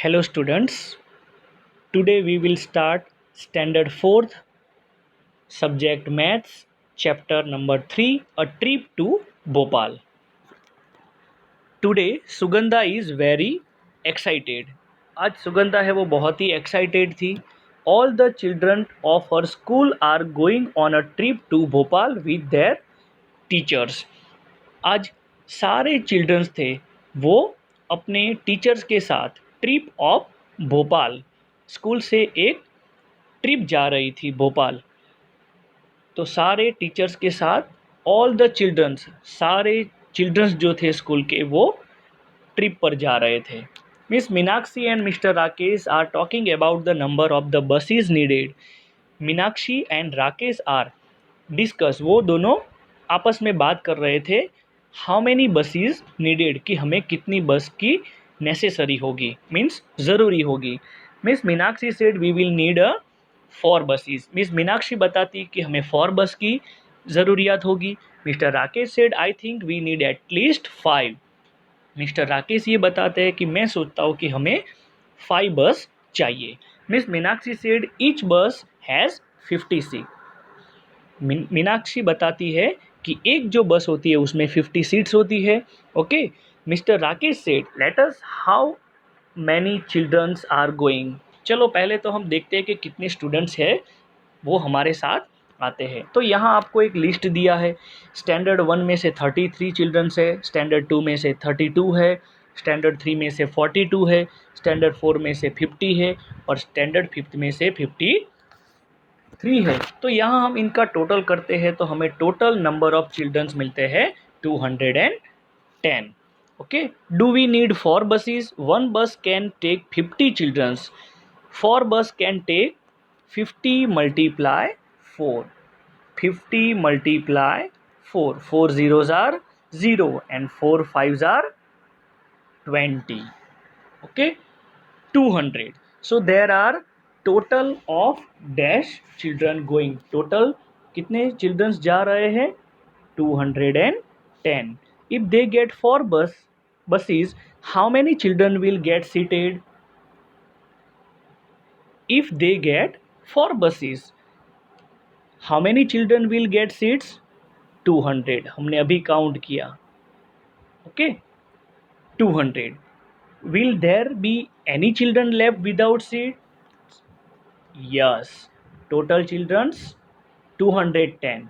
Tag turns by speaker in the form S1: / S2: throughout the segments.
S1: Hello students, today we will start standard 4th subject maths chapter number 3 a trip to Bhopal. Today Sugandha is very excited. आज सुगंधा है वो बहुत ही excited थी. All the children of her school are going on a trip to Bhopal with their teachers. आज सारे children's थे वो अपने टीचर्स के साथ ट्रिप ऑफ भोपाल स्कूल से एक ट्रिप जा रही थी भोपाल. तो सारे टीचर्स के साथ ऑल द चिल्ड्रंस सारे चिल्ड्रंस जो थे स्कूल के वो ट्रिप पर जा रहे थे. Miss Meenakshi and mister Rakesh are talking about the number of the buses needed. Meenakshi and Rakesh are discuss, वो दोनों आपस में बात कर रहे थे. हाउ मैनी बसेस नीडेड, कि हमें कितनी बस की नेसेसरी होगी, मीन्स ज़रूरी होगी. Miss Meenakshi said we will need a 4 buses. Miss Meenakshi बताती कि हमें 4 बस की ज़रूरियात होगी. Mister Rakesh said I think we need at least 5. Mister Rakesh ये बताते हैं कि मैं सोचता हूँ कि हमें 5 बस चाहिए. मिस मीनाक्षी सेड ईच बस हैज़ 50 सीट. मीनाक्षी बताती है कि एक जो बस होती है उसमें 50 सीट्स होती है. Okay. Mister Rakesh said let us how many childrens are going. चलो पहले तो हम देखते हैं कि कितने स्टूडेंट्स हैं वो हमारे साथ आते हैं. तो यहाँ आपको एक लिस्ट दिया है. स्टैंडर्ड 1 में से 33 चिल्ड्रंस है, स्टैंडर्ड 2 में से 32 है, स्टैंडर्ड 3 में से 42 है, स्टैंडर्ड 4 में से 50 है और स्टैंडर्ड 5 में से 53 है. तो यहाँ हम इनका टोटल करते हैं तो हमें टोटल नंबर ऑफ चिल्ड्रंस मिलते हैं 210. Okay. Do we need 4 buses? One bus can take 50 childrens. 4 bus can take 50 multiply 4. 50 multiply 4. 4 zeros are 0 and 4 fives are 20. Okay. 200. So there are total of dash children going. Total कितने children जा रहे हैं? 210. If they get 4 buses, how many children will get seated? If they get 4 buses, how many children will get seats? 200. हमने अभी count किया. Okay. 200. Will there be any children left without seats? Yes. Total children's 210.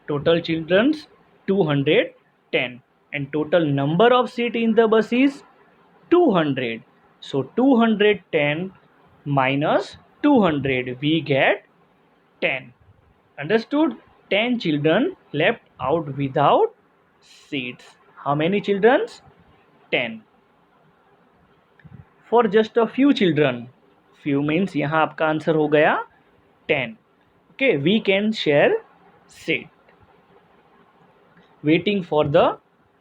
S1: Total children's 210. And total number of seat in the bus is 200. So 210 minus 200 we get 10. Understood? 10 children left out without seats. How many children? 10. For just a few children, few means यहाँ आपका answer हो गया 10. Okay, we can share seat. Waiting for the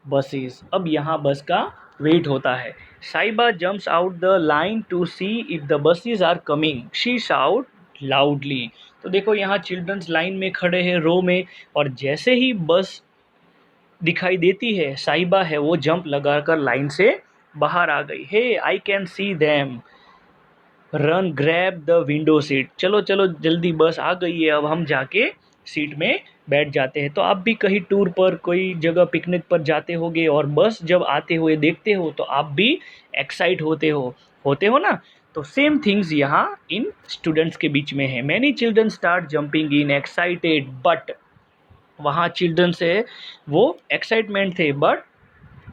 S1: buses. अब यहाँ बस का weight होता है. Saiba jumps out the line to see if the buses are coming. She shout loudly. तो देखो यहाँ चिल्ड्रंस लाइन में खड़े हैं रो में, और जैसे ही बस दिखाई देती है साइबा है वो जंप लगाकर लाइन से बाहर आ गई. Hey I can see them. Run grab the window seat. चलो चलो जल्दी बस आ गई है, अब हम जाके सीट में बैठ जाते हैं. तो आप भी कहीं टूर पर कोई जगह पिकनिक पर जाते होगे और बस जब आते हुए देखते हो तो आप भी एक्साइट होते हो ना. तो सेम थिंग्स यहाँ इन स्टूडेंट्स के बीच में है. Many children start jumping in excited, but वहाँ चिल्ड्रंस है वो एक्साइटमेंट थे, बट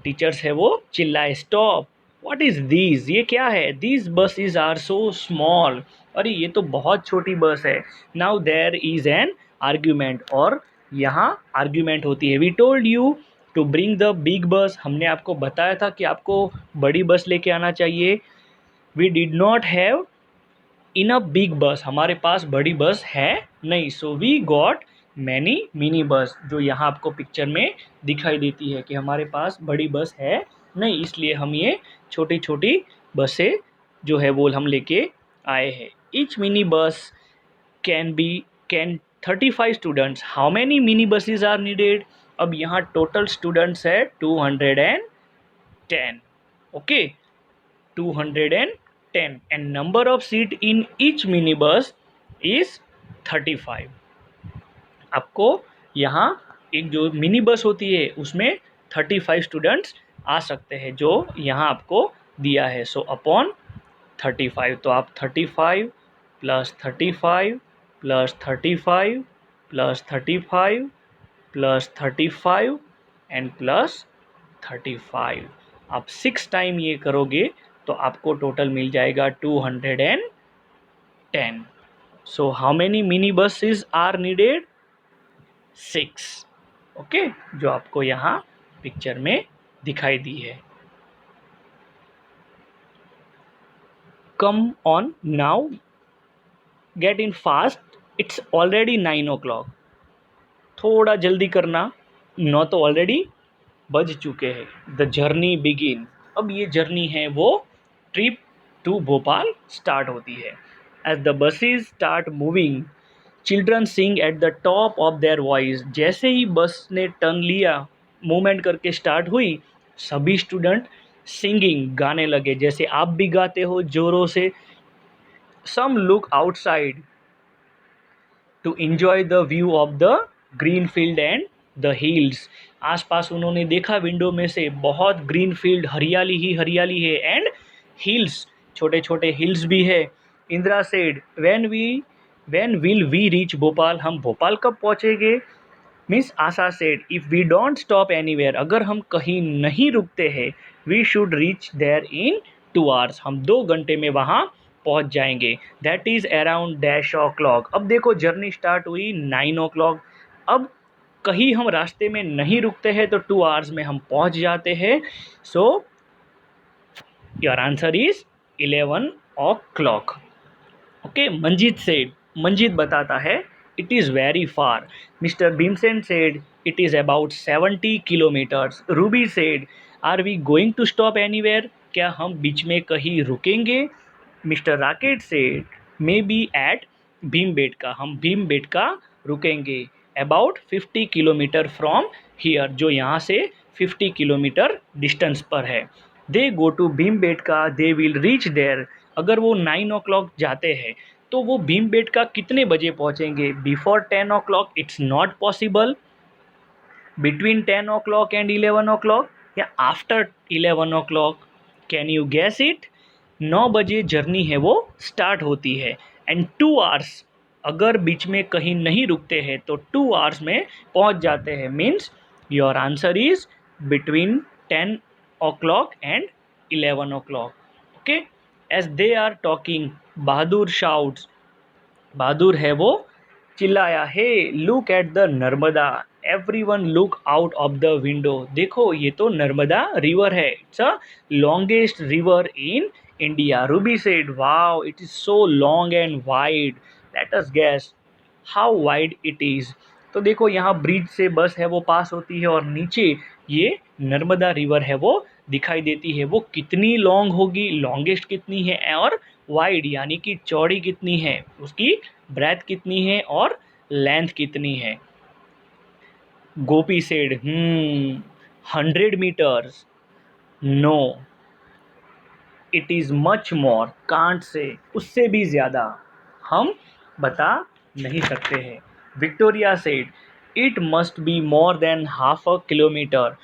S1: टीचर्स है वो चिल्लाए स्टॉप. व्हाट इज़ दीज, ये क्या है? These buses are so small. अरे ये तो बहुत छोटी बस है. Now there is an argument, और यहाँ आर्ग्यूमेंट होती है. We told you to bring the big bus. हमने आपको बताया था कि आपको बड़ी बस लेके आना चाहिए. We did not have in a big bus. हमारे पास बड़ी बस है नहीं. So we got many mini bus, जो यहाँ आपको पिक्चर में दिखाई देती है कि हमारे पास बड़ी बस है नहीं, इसलिए हम ये छोटी छोटी बसें जो है वो हम लेके आए हैं. Each mini bus can 35 students. How many mini buses are needed? अब यहाँ टोटल स्टूडेंट्स है 210. Okay. 210 and number of seat in each minibus is 35. आपको यहाँ एक जो मिनी बस होती है उसमें 35 स्टूडेंट्स आ सकते हैं जो यहाँ आपको दिया है. सो अपॉन 35 तो आप 35 plus 35 plus 35 plus 35 plus 35 and plus 35 आप 6 टाइम ये करोगे तो आपको टोटल मिल जाएगा 210. So how many mini buses are needed? 6. Okay, जो आपको यहाँ पिक्चर में दिखाई दी है. Come on now, get in fast, it's already 9 o'clock. थोड़ा जल्दी करना, 9 तो ऑलरेडी बज चुके हैं. The journey begin. अब ये जर्नी है वो ट्रिप टू भोपाल स्टार्ट होती है. As the buses start moving, children sing at the top of their voice. जैसे ही बस ने टर्न लिया, मूवमेंट करके स्टार्ट हुई, सभी स्टूडेंट सिंगिंग गाने लगे. जैसे आप भी गाते हो जोरों से. Some look outside to enjoy the view of the green field and the hills. आसपास उन्होंने देखा विंडो में से, बहुत ग्रीन फील्ड, हरियाली ही हरियाली है, एंड हिल्स, छोटे छोटे हिल्स भी है. Indira said, when will we reach Bhopal, हम भोपाल कब पहुँचेंगे. Miss Asha said, if we don't stop anywhere, अगर हम कहीं नहीं रुकते हैं, we should reach there in 2 hours, हम 2 घंटे में वहाँ पहुँच जाएंगे. That is around dash o'clock. अब देखो जर्नी स्टार्ट हुई 9 o'clock. अब कहीं हम रास्ते में नहीं रुकते हैं तो 2 hours में हम पहुँच जाते हैं. So your answer is 11 o'clock. Okay, Manjeet said, Manjeet बताता है, it is very far. Mister Bhimsen said, it is about 70 kilometers. Ruby said, are we going to stop anywhere, क्या हम बीच में कहीं रुकेंगे. Mister Rakesh said, maybe at Bhimbetka, हम भीमबेटका रुकेंगे. अबाउट 50 किलोमीटर फ्रॉम हियर, जो यहाँ से 50 किलोमीटर डिस्टेंस पर है. They go to Bhimbetka, they will reach there. अगर वो 9 o'clock जाते हैं तो वो भीमबेटका कितने बजे पहुँचेंगे. Before 10 o'clock it's not possible. Between 10 o'clock and 11 o'clock, या after 11 o'clock. Can you gas it. 9 बजे जर्नी है वो स्टार्ट होती है एंड 2 hours, अगर बीच में कहीं नहीं रुकते हैं तो 2 hours में पहुंच जाते हैं. Means your answer is between 10 o'clock and 11 o'clock. Okay, as they are talking, Bahadur shouts, Bahadur है वो चिल्लाया, hey look at the Narmada. Everyone look out of the window. देखो ये तो नर्मदा रिवर है. It's a longest river in India. Ruby said, wow it is so long and wide. Let us guess how wide it is. तो देखो यहाँ bridge से बस है वो पास होती है और नीचे ये नर्मदा रिवर है वो दिखाई देती है. वो कितनी लॉन्ग होगी, लॉन्गेस्ट कितनी है, और वाइड यानी कि चौड़ी कितनी है, उसकी ब्रेथ कितनी है और लेंथ कितनी है. Gopi said, 100 meters. No, it is much more. Can't say, उससे भी ज़्यादा हम बता नहीं सकते हैं. Victoria said, it must be more than half a kilometre.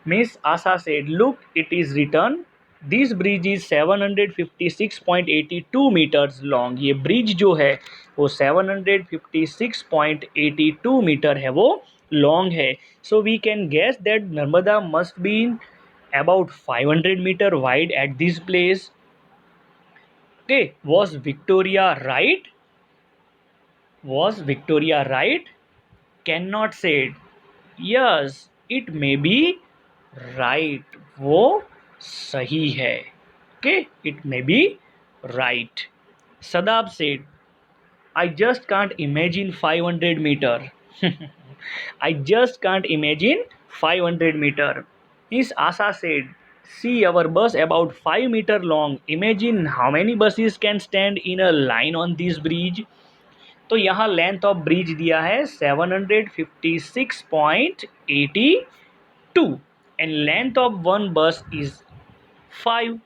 S1: Miss Asha said, look it is return. This bridge is 756.82 meters long. ये ब्रिज जो है वो 756.82 मीटर है वो लॉन्ग है. So we can guess that Narmada must be about 500 meter wide at this place. Okay, was Victoria right? Was Victoria right? Cannot say it. Yes, it may be right. वो सही है. Okay, it may be right. Sadab said, I just can't imagine 500 meter. I just can't imagine 500 meter. Miss Asa said, see our bus about 5 meter long. Imagine how many buses can stand in a line on this bridge. तो यहाँ length of bridge दिया है 756.82 and length of one bus is 5.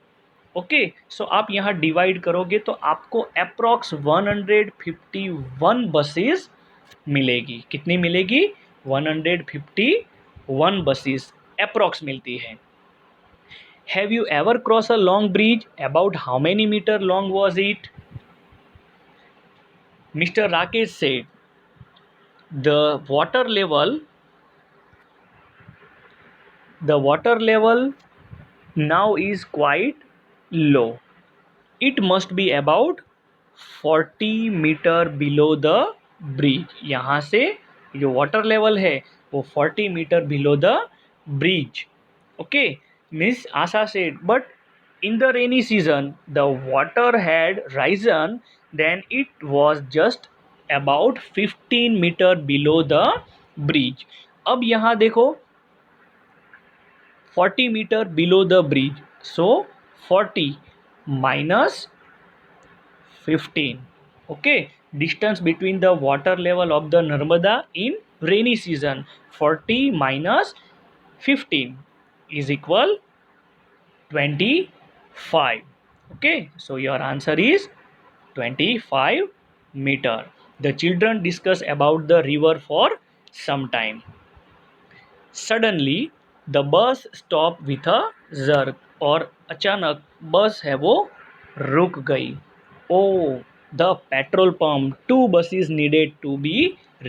S1: Okay, सो आप यहाँ divide करोगे तो आपको approx 151 buses मिलेगी। कितनी मिलेगी? 151 बसेस अप्रॉक्स मिलती है। Have you ever cross a long bridge? About how many meter long was it? Mister Rakesh said the water level the water level now is quite low. It must be about 40 meter below the bridge. यहाँ से जो water level है वो 40 meter below the bridge. Okay, miss Asha said but in the rainy season the water had risen, then it was just about 15 meter below the bridge। अब यहाँ देखो 40 meter below the bridge, so 40 minus 15। Okay, distance between the water level of the Narmada in rainy season 40 minus 15 is equal 25. Okay, so your answer is 25 meter. The children discuss about the river for some time. Suddenly the bus stopped with a jerk, और अचानक बस है वो रुक गई। Oh the petrol pump, 2 buses needed to be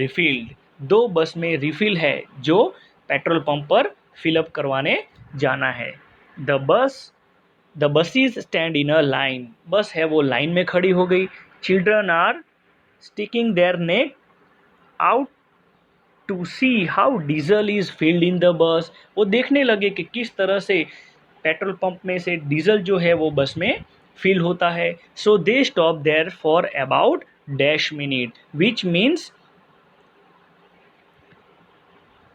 S1: refilled। 2 बस में refill है जो पेट्रोल पंप पर फिलअप करवाने जाना है। The buses stand in a line, bus है वो लाइन में खड़ी हो गई। Children are sticking their neck out to see how diesel is filled in the bus. वो देखने लगे कि किस तरह से पेट्रोल पंप में से डीजल जो है वो बस में फिल होता है। So they stop there for about dash minute, which means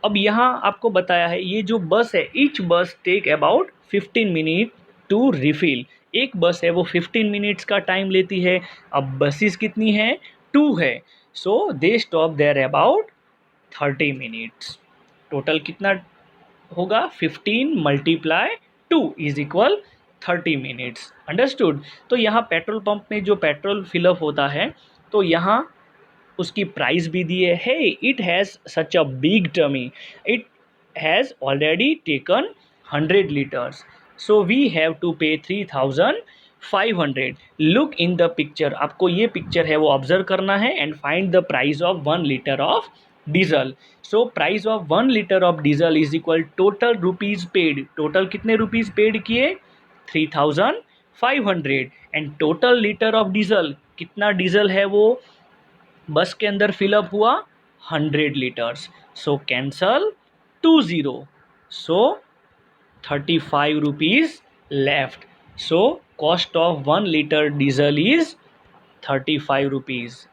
S1: अब यहाँ आपको बताया है ये जो बस है each bus take about 15 minute to refill. एक बस है वो 15 मिनट्स का टाइम लेती है। अब बसेस कितनी हैं? 2 है, so they stop there about 30 minutes. Total कितना होगा? 15 multiply 2 is equal 30 minutes. Understood? तो यहाँ पेट्रोल पंप में जो पेट्रोल फिलअप होता है तो यहाँ उसकी प्राइस भी दी है। Hey it has such a big tummy, it has already taken 100 litres, so we have to pay 3500। Look in the picture, आपको ये पिक्चर है वो ऑब्जर्व करना है and find the price of 1 litre of diesel. So price of 1 litre of diesel is equal total rupees paid. Total कितने rupees paid किए? 3500। And total litre of diesel, कितना diesel है वो बस के अंदर फिलअप हुआ? 100 litres. So cancel 20, so 35 rupees left. So cost of 1 litre diesel is 35 rupees.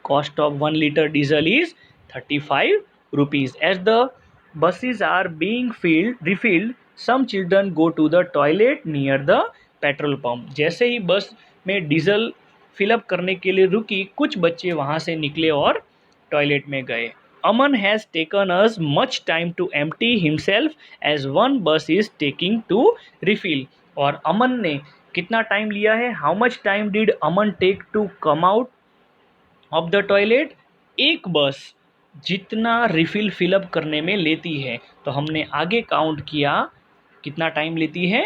S1: Cost of 1 liter diesel is 35 rupees. As the buses are being refilled, some children go to the toilet near the petrol pump। जैसे ही बस में diesel fill up करने के लिए रुकी, कुछ बच्चे वहाँ से निकले और टॉयलेट में गए। Aman has taken as much time to empty himself as one bus is taking to refill. और अमन ने कितना टाइम लिया है? How much time did Aman take to come out of the toilet? एक बस जितना रिफिल फिलअप करने में लेती है, तो हमने आगे काउंट किया कितना टाइम लेती है?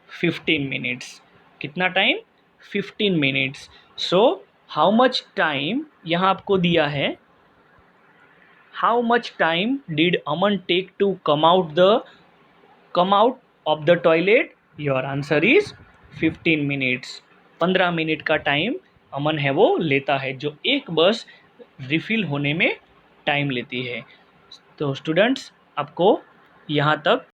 S1: 15 मिनट्स। कितना time? 15 minutes. So how much time यहाँ आपको दिया है, how much time did Aman take to come out of the toilet? Your answer is 15 minutes. 15 minute का टाइम अमन है वो लेता है, जो एक बस रिफ़िल होने में टाइम लेती है। तो स्टूडेंट्स, आपको यहाँ तक